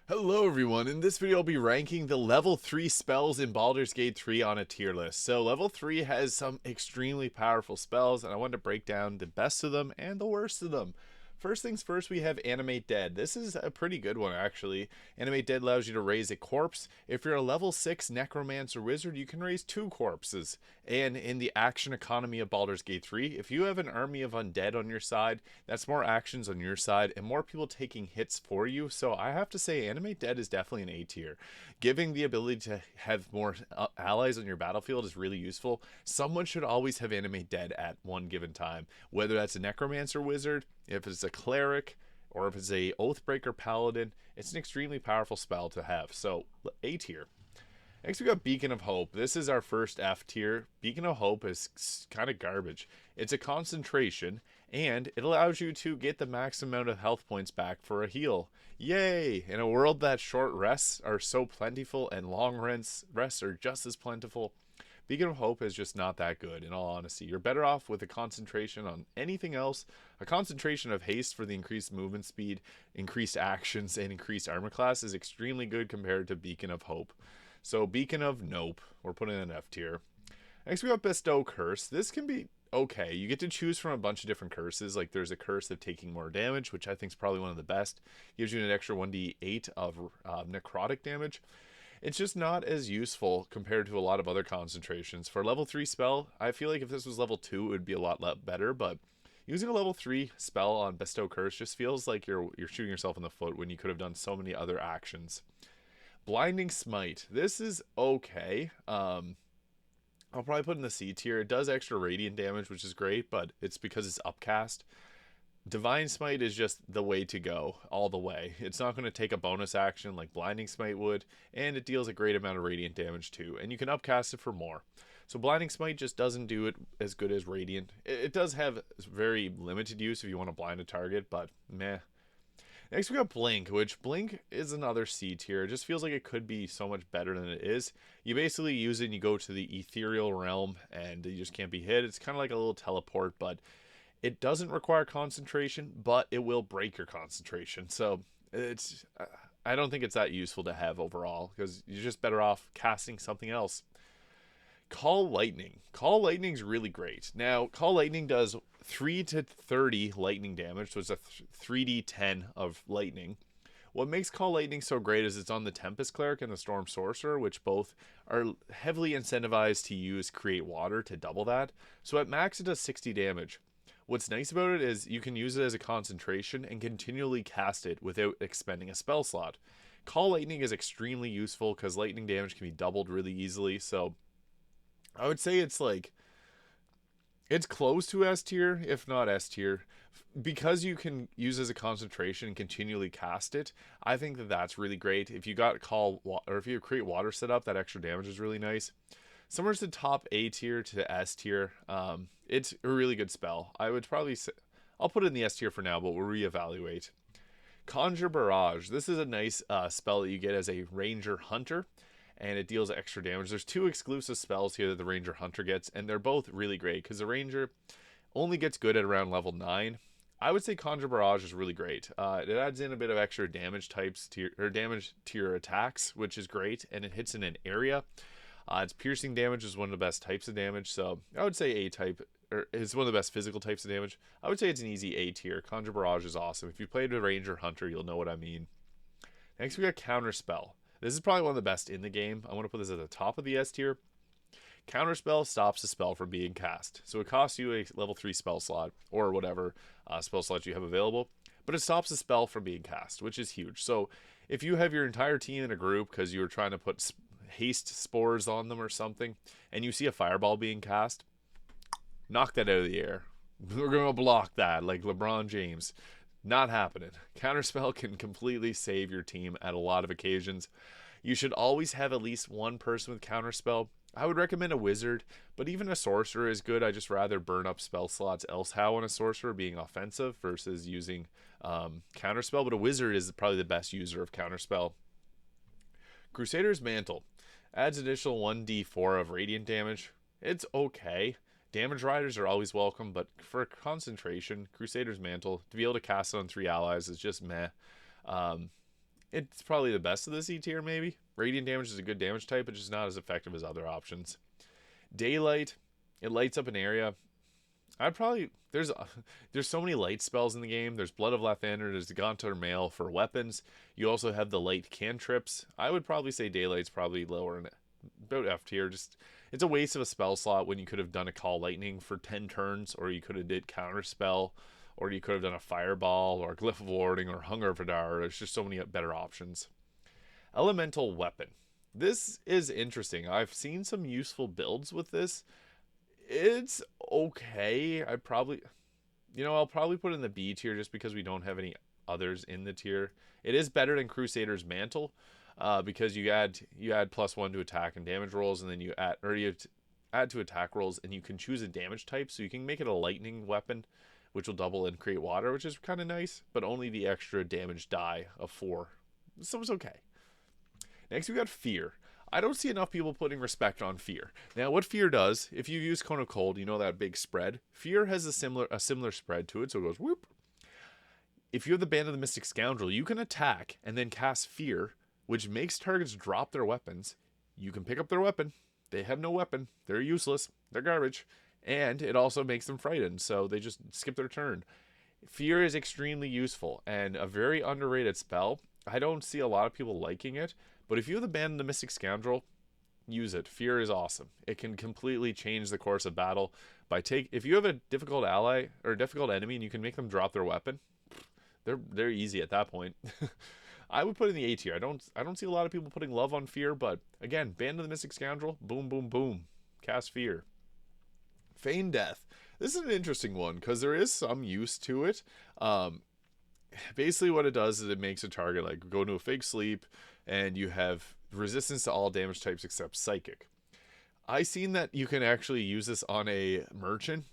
Hello everyone, in this video I'll be ranking the level 3 spells in Baldur's Gate 3 on a tier list. So level 3 has some extremely powerful spells and I want to break down the best of them and the worst of them. First things first, we have Animate Dead. This is a pretty good one actually. Animate Dead allows you to raise a corpse. If you're a level 6 necromancer wizard, you can raise 2 corpses. And in the action economy of Baldur's Gate 3, if you have an army of undead on your side, that's more actions on your side and more people taking hits for you. So I have to say Animate Dead is definitely an A tier. Giving the ability to have more allies on your battlefield is really useful. Someone should always have Animate Dead at one given time, whether that's a necromancer wizard, if it's a cleric, or if it's a Oathbreaker paladin. It's an extremely powerful spell to have. So A tier. Next, we got Beacon of Hope. This is our first F tier. Beacon of Hope is kind of garbage. It's a concentration, and it allows you to get the max amount of health points back for a heal. Yay! In a world that short rests are so plentiful and long rests are just as plentiful, Beacon of Hope is just not that good, in all honesty. You're better off with a concentration on anything else. A concentration of haste for the increased movement speed, increased actions, and increased armor class is extremely good compared to Beacon of Hope. So Beacon of Nope, we're putting in an F tier. Next we got Bestow Curse. This can be okay. You get to choose from a bunch of different curses. Like there's a curse of taking more damage, which I think is probably one of the best. Gives you an extra 1d8 of necrotic damage. It's just not as useful compared to a lot of other concentrations. For a level 3 spell, I feel like if this was level 2, it would be a lot better, but using a level 3 spell on Bestow Curse just feels like you're shooting yourself in the foot when you could have done so many other actions. Blinding Smite. This is okay. I'll probably put in the C tier. It does extra radiant damage, which is great, but it's because it's upcast. Divine Smite is just the way to go, all the way. It's not going to take a bonus action like Blinding Smite would, and it deals a great amount of radiant damage too, and you can upcast it for more. So Blinding Smite just doesn't do it as good as Radiant. It does have very limited use if you want to blind a target, but meh. Next we got Blink, which Blink is another C tier. It just feels like it could be so much better than it is. You basically use it and you go to the ethereal realm and you just can't be hit. It's kind of like a little teleport, but it doesn't require concentration, but it will break your concentration. So I don't think it's that useful to have overall because you're just better off casting something else. Call Lightning. Call Lightning is really great. Now, Call Lightning does 3 to 30 lightning damage, so it's a 3d10 of lightning. What makes Call Lightning so great is it's on the Tempest Cleric and the Storm Sorcerer, which both are heavily incentivized to use Create Water to double that. So at max, it does 60 damage. What's nice about it is you can use it as a concentration and continually cast it without expending a spell slot. Call Lightning is extremely useful because lightning damage can be doubled really easily, so I would say it's close to S tier, if not S tier. Because you can use as a concentration and continually cast it, I think that that's really great. If you got or if you create water set up, that extra damage is really nice. Somewhere's the top A tier to S tier. It's a really good spell. I would probably say, I'll put it in the S tier for now, but we'll reevaluate. Conjure Barrage. This is a nice spell that you get as a ranger hunter, and it deals extra damage. There's 2 exclusive spells here that the ranger hunter gets, and they're both really great because the ranger only gets good at around level 9. I would say Conjure Barrage is really great. It adds in a bit of extra damage types to damage to your attacks, which is great, and it hits in an area. Its piercing damage is one of the best types of damage, so I would say A type, or it's one of the best physical types of damage. I would say it's an easy A tier. Conjure Barrage is awesome. If you played a Ranger Hunter, you'll know what I mean. Next, we got Counterspell. This is probably one of the best in the game. I want to put this at the top of the S tier. Counterspell stops a spell from being cast. So it costs you a level 3 spell slot, or whatever spell slot you have available, but it stops a spell from being cast, which is huge. So if you have your entire team in a group because you were trying to put haste spores on them or something, and you see a fireball being cast, knock that out of the air. We're going to block that like LeBron James. Not happening. Counterspell can completely save your team at a lot of occasions. You should always have at least one person with Counterspell. I would recommend a wizard, but even a sorcerer is good. I just rather burn up spell slots elsehow on a sorcerer being offensive versus using Counterspell, but a wizard is probably the best user of Counterspell. Crusader's Mantle adds additional 1d4 of radiant damage. It's okay. Damage riders are always welcome, but for concentration, Crusader's Mantle, to be able to cast it on 3 allies is just meh. it's probably the best of the C tier, maybe. Radiant damage is a good damage type, but just not as effective as other options. Daylight, it lights up an area. I'd probably there's so many light spells in the game. There's Blood of Lathander, there's the Gaunter Mail for weapons. You also have the light cantrips. I would probably say Daylight's probably lower in about F tier. Just it's a waste of a spell slot when you could have done a Call Lightning for 10 turns, or you could have did Counter Spell, or you could have done a Fireball, or Glyph of Warding, or Hunger of Vidar. There's just so many better options. Elemental Weapon. This is interesting. I've seen some useful builds with this. It's okay. I'll probably put it in the B tier just because we don't have any others in the tier. It is better than Crusader's Mantle, because you add +1 to attack and damage rolls, and then you add to attack rolls, and you can choose a damage type, so you can make it a lightning weapon, which will double and create water, which is kind of nice, but only the extra damage die of 4. So it's okay. Next, we got Fear. I don't see enough people putting respect on Fear. Now, what Fear does, if you use Cone of Cold, you know that big spread. Fear has a similar spread to it, so it goes whoop. If you have the Band of the Mystic Scoundrel, you can attack and then cast Fear, which makes targets drop their weapons. You can pick up their weapon. They have no weapon. They're useless. They're garbage. And it also makes them frightened, so they just skip their turn. Fear is extremely useful and a very underrated spell. I don't see a lot of people liking it, but if you have the Band of the Mystic Scoundrel, use it. Fear is awesome. It can completely change the course of battle if you have a difficult ally or a difficult enemy and you can make them drop their weapon, they're easy at that point. I would put it in the A tier. I don't see a lot of people putting love on Fear, but again, Band of the Mystic Scoundrel, boom, boom, boom. Cast Fear. Feign Death. This is an interesting one because there is some use to it. Basically what it does is it makes a target like go into a fake sleep, and you have resistance to all damage types except psychic. I seen that you can actually use this on a merchant.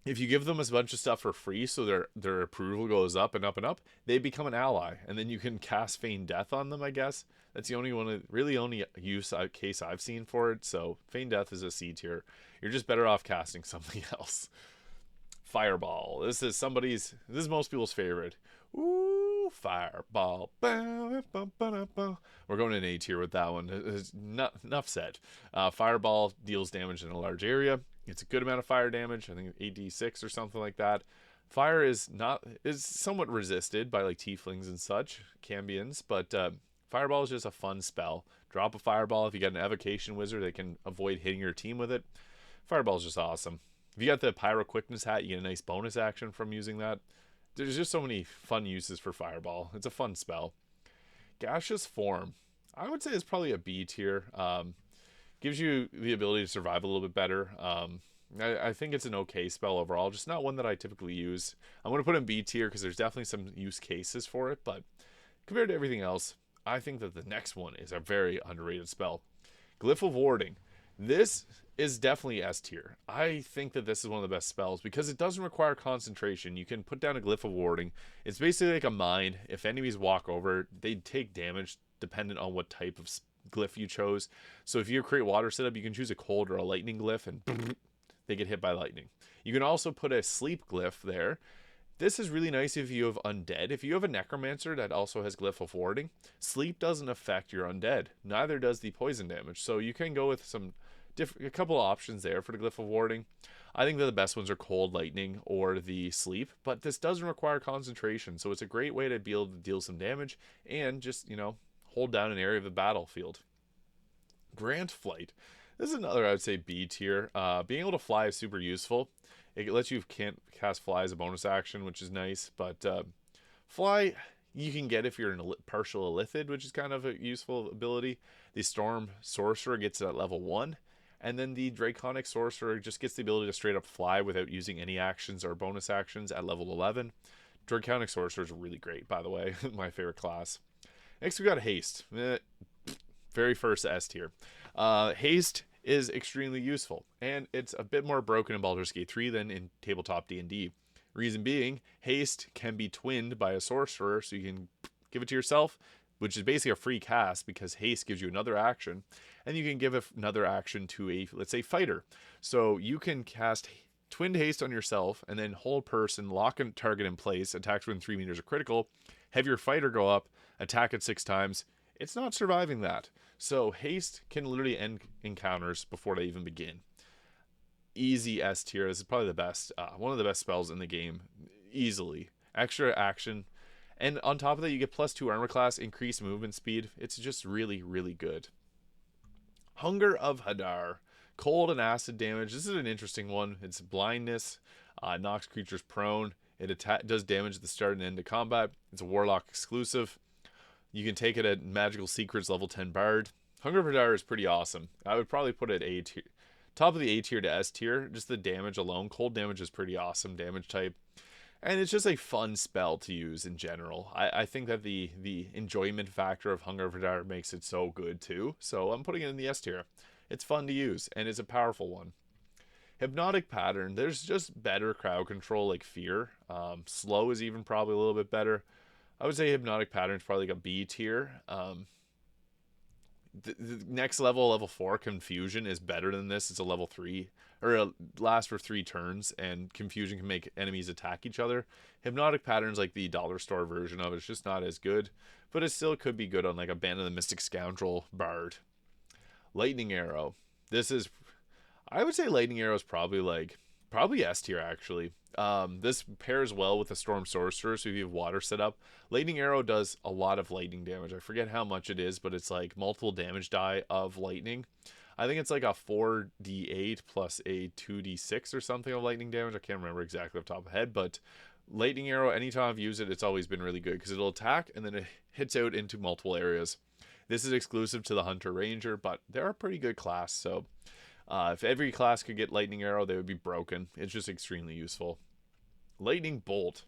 If you give them a bunch of stuff for free, so their approval goes up and up and up, they become an ally, and then you can cast Feign Death on them, I guess. That's the only use case I've seen for it, so Feign Death is a C tier. You're just better off casting something else. Fireball. This is most people's favorite. Ooh, Fireball. We're going in A tier with that one. Enough said. Fireball deals damage in a large area. It's a good amount of fire damage. I think 8d6 or something like that. Fire is somewhat resisted by like tieflings and such, cambions, but Fireball is just a fun spell. Drop a Fireball. If you got an evocation wizard, they can avoid hitting your team with it. Fireball is just awesome. If you got the Pyro Quickness hat, you get a nice bonus action from using that. There's just so many fun uses for Fireball. It's a fun spell. Gaseous Form. I would say it's probably a B tier. Gives you the ability to survive a little bit better. I think it's an okay spell overall, just not one that I typically use. I'm going to put it in B tier because there's definitely some use cases for it, but compared to everything else, I think that the next one is a very underrated spell. Glyph of Warding. This is definitely S tier. I think that this is one of the best spells because it doesn't require concentration. You can put down a Glyph of Warding. It's basically like a mine. If enemies walk over, they take damage dependent on what type of glyph you chose. So if you create water setup, you can choose a cold or a lightning glyph, and they get hit by lightning. You can also put a sleep glyph there. This is really nice if you have undead. If you have a necromancer that also has Glyph of Warding, sleep doesn't affect your undead. Neither does the poison damage. So you can go with a couple of options there for the Glyph of Warding. I think that the best ones are cold, lightning, or the sleep, but this doesn't require concentration, so it's a great way to be able to deal some damage and just, hold down an area of the battlefield. Grant Flight. This is another, I would say, B tier. Being able to fly is super useful. It lets you cast Fly as a bonus action, which is nice, but Fly you can get if you're a partial illithid, which is kind of a useful ability. The Storm Sorcerer gets it at level 1, and then the Draconic Sorcerer just gets the ability to straight up fly without using any actions or bonus actions at level 11. Draconic Sorcerer is really great, by the way. My favorite class. Next, we got Haste. Very first S tier. Haste is extremely useful, and it's a bit more broken in Baldur's Gate 3 than in tabletop D&D. Reason being, Haste can be twinned by a sorcerer, so you can give it to yourself, which is basically a free cast because Haste gives you another action, and you can give another action to a, let's say, fighter. So you can cast Twinned Haste on yourself, and then hold person, lock a target in place, attacks within 3 meters of critical, have your fighter go up, attack it 6 times. It's not surviving that. So haste can literally end encounters before they even begin. Easy S tier. This is probably the best, one of the best spells in the game, easily. Extra action, and on top of that, you get +2 armor class, increased movement speed. It's just really, really good. Hunger of Hadar. Cold and acid damage. This is an interesting one. It's blindness, knocks creatures prone. It does damage at the start and end of combat. It's a Warlock exclusive. You can take it at Magical Secrets level 10 Bard. Hunger of Hadar is pretty awesome. I would probably put it A tier, top of the A tier to S tier. Just the damage alone. Cold damage is pretty awesome damage type. And it's just a fun spell to use in general. I think that the enjoyment factor of Hunger of Hadar makes it so good too. So I'm putting it in the S tier. It's fun to use, and it's a powerful one. Hypnotic Pattern. There's just better crowd control like Fear. Slow is even probably a little bit better. I would say Hypnotic Pattern is probably like a B tier. The next level, level 4, Confusion, is better than this. It's a level 3, or it lasts for 3 turns, and Confusion can make enemies attack each other. Hypnotic Pattern's like the dollar store version of it. It's just not as good, but it still could be good on like a Band of the Mystic Scoundrel Bard. Lightning Arrow. This is, I would say Lightning Arrow is probably S tier actually. This pairs well with the Storm Sorcerer, so if you have water set up, Lightning Arrow does a lot of lightning damage. I forget how much it is, but it's like multiple damage die of lightning. I think it's like a 4d8 plus a 2d6 or something of lightning damage. I can't remember exactly off the top of my head, but Lightning Arrow, anytime I've used it, it's always been really good because it'll attack and then it hits out into multiple areas. This is exclusive to the Hunter Ranger, but they're a pretty good class, so if every class could get Lightning Arrow, they would be broken. It's just extremely useful. Lightning Bolt.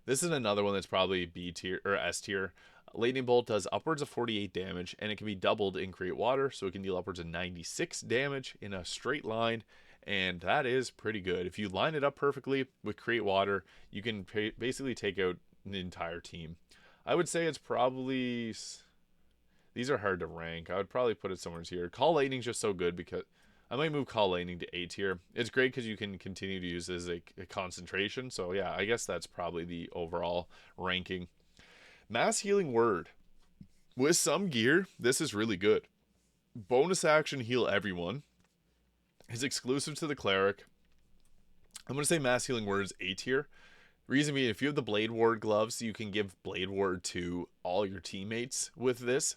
This is another one that's probably B tier or S tier. Lightning Bolt does upwards of 48 damage, and it can be doubled in Create Water, so it can deal upwards of 96 damage in a straight line, and that is pretty good. If you line it up perfectly with Create Water, you can basically take out an entire team. I would say it's probably... These are hard to rank. I would probably put it somewhere here. Call Lightning's just so good because I might move Call Lightning to A tier. It's great because you can continue to use it as a concentration. So yeah, I guess that's probably the overall ranking. Mass Healing Word. With some gear, this is really good. Bonus action heal everyone. It's exclusive to the Cleric. I'm going to say Mass Healing Word is A tier. Reason being, if you have the Blade Ward gloves, you can give Blade Ward to all your teammates with this.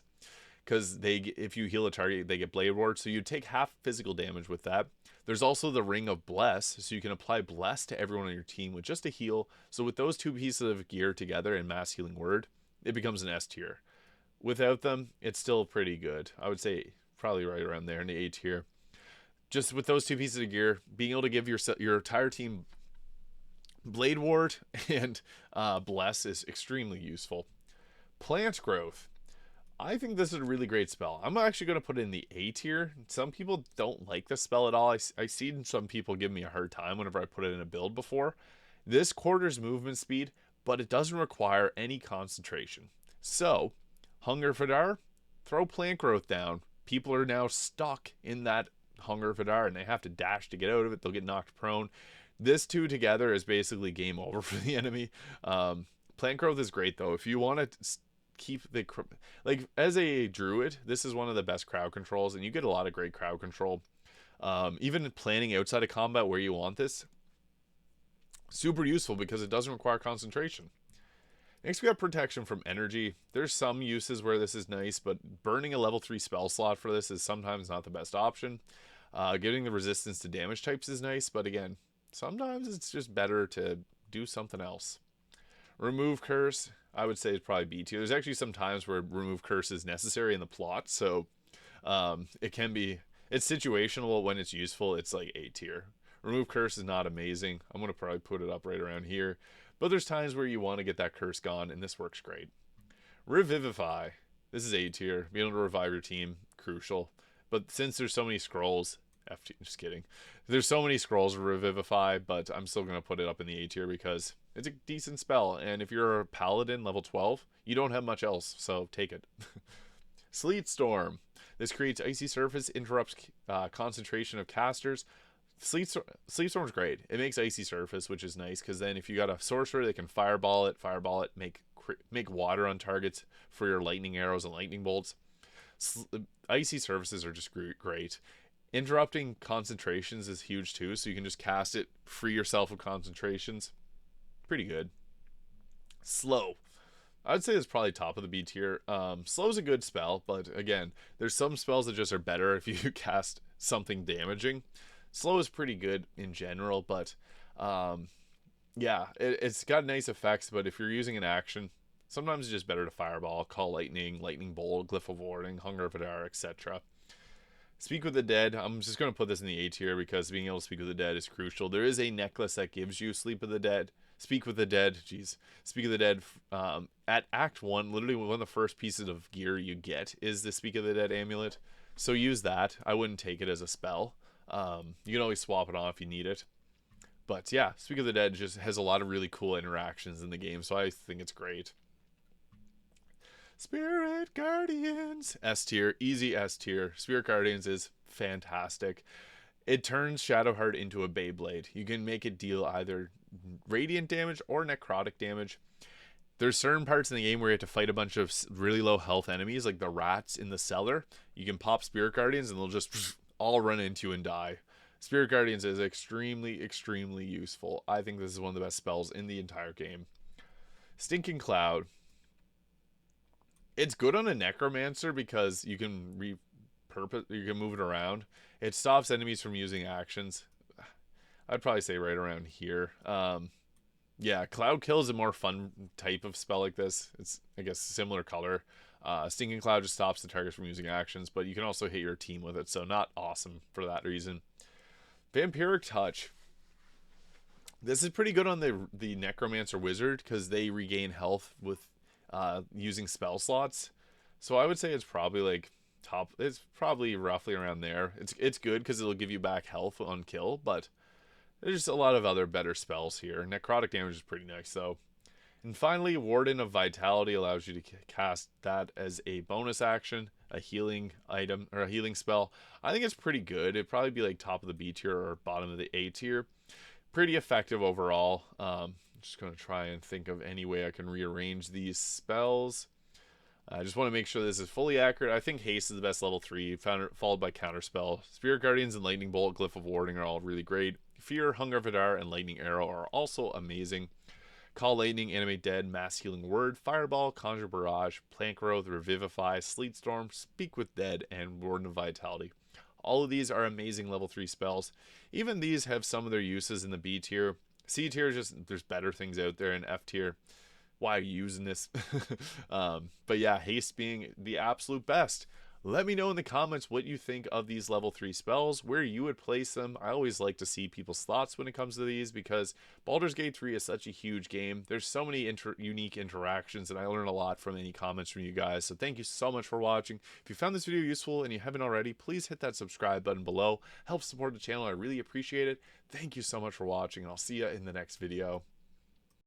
Because if you heal a target, they get Blade Ward, so you take half physical damage with that. There's also the Ring of Bless, so you can apply Bless to everyone on your team with just a heal. So with those two pieces of gear together in Mass Healing Word, it becomes an S tier. Without them, it's still pretty good. I would say probably right around there in the A tier. Just with those two pieces of gear, being able to give your entire team Blade Ward and Bless is extremely useful. Plant Growth. I think this is a really great spell. I'm actually going to put it in the A tier. Some people don't like this spell at all. I seen some people give me a hard time whenever I put it in a build before. This quarters movement speed, but it doesn't require any concentration. So, Hunger of Hadar, throw Plant Growth down. People are now stuck in that Hunger of Hadar, and they have to dash to get out of it. They'll get knocked prone. This two together is basically game over for the enemy. Plant Growth is great, though. If you want to keep the... Like, as a druid, this is one of the best crowd controls, and you get a lot of great crowd control. Even planning outside of combat where you want this, super useful because it doesn't require concentration. Next, we have Protection from Energy. There's some uses where this is nice, but burning a level 3 spell slot for this is sometimes not the best option. Getting the resistance to damage types is nice, but again, sometimes it's just better to do something else. Remove Curse, I would say it's probably B tier. There's actually some times where Remove Curse is necessary in the plot, so it can be... It's situational when it's useful. It's like A tier. Remove Curse is not amazing. I'm going to probably put it up right around here. But there's times where you want to get that curse gone, and this works great. Revivify. This is A tier. Being able to revive your team, crucial. But since there's so many scrolls... just kidding. There's so many scrolls to Revivify, but I'm still going to put it up in the A tier because it's a decent spell. And if you're a Paladin, level 12, you don't have much else, so take it. Sleet Storm. This creates icy surface, interrupts concentration of casters. Sleep Storm's great. It makes Icy Surface, which is nice because then if you got a sorcerer, they can fireball it, make water on targets for your lightning arrows and lightning bolts. Icy Surfaces are just great. Interrupting concentrations is huge too, so you can just cast it, free yourself of concentrations. Pretty good. Slow. I'd say it's probably top of the B tier. Slow's a good spell, but again, there's some spells that just are better if you cast something damaging. Slow is pretty good in general, but yeah, it's got nice effects, but if you're using an action, sometimes it's just better to fireball, call lightning, lightning bolt, glyph of warding, hunger of Adar, etc. Speak with the Dead. I'm just going to put this in the A tier because being able to speak with the dead is crucial. There is a necklace that gives you Sleep with the Dead. Speak with the Dead. Jeez. Speak of the Dead. At Act 1, literally one of the first pieces of gear you get is the Speak of the Dead amulet. So use that. I wouldn't take it as a spell. You can always swap it on if you need it. But yeah, Speak of the Dead just has a lot of really cool interactions in the game, so I think it's great. Spirit Guardians. S tier. Easy S tier. Spirit Guardians is fantastic. It turns Shadowheart into a Beyblade. You can make it deal either radiant damage or necrotic damage. There's certain parts in the game where you have to fight a bunch of really low health enemies, like the rats in the cellar. You can pop Spirit Guardians and they'll just all run into you and die. Spirit Guardians is extremely, extremely useful. I think this is one of the best spells in the entire game. Stinking Cloud. It's good on a Necromancer because you can move it around. It stops enemies from using actions. I'd probably say right around here. Yeah, Cloud Kill is a more fun type of spell like this. It's, I guess, similar color. Stinking Cloud just stops the targets from using actions, but you can also hit your team with it, so not awesome for that reason. Vampiric Touch. This is pretty good on the Necromancer Wizard because they regain health with using spell slots. So I would say it's probably like top. It's probably roughly around there. It's good because it'll give you back health on kill, but there's just a lot of other better spells here. Necrotic damage is pretty nice though. And finally, Warden of Vitality allows you to cast that as a bonus action, a healing item, or a healing spell. I think it's pretty good. It'd probably be like top of the B tier or bottom of the A tier. Pretty effective overall. Just going to try and think of any way I can rearrange these spells. I just want to make sure this is fully accurate. I think Haste is the best level 3, followed by Counterspell. Spirit Guardians and Lightning Bolt, Glyph of Warding are all really great. Fear, Hunger of Adar, and Lightning Arrow are also amazing. Call Lightning, Animate Dead, Mass Healing Word, Fireball, Conjure Barrage, Plank Growth, Revivify, Sleet Storm, Speak with Dead, and Warden of Vitality. All of these are amazing level 3 spells. Even these have some of their uses in the B tier. C tier, just there's better things out there. In F tier, why are you using this? But yeah, Haste being the absolute best. Let me know in the comments what you think of these level 3 spells, where you would place them. I always like to see people's thoughts when it comes to these because Baldur's Gate 3 is such a huge game. There's so many unique interactions, and I learn a lot from any comments from you guys. So thank you so much for watching. If you found this video useful and you haven't already, please hit that subscribe button below. Help support the channel. I really appreciate it. Thank you so much for watching, and I'll see you in the next video.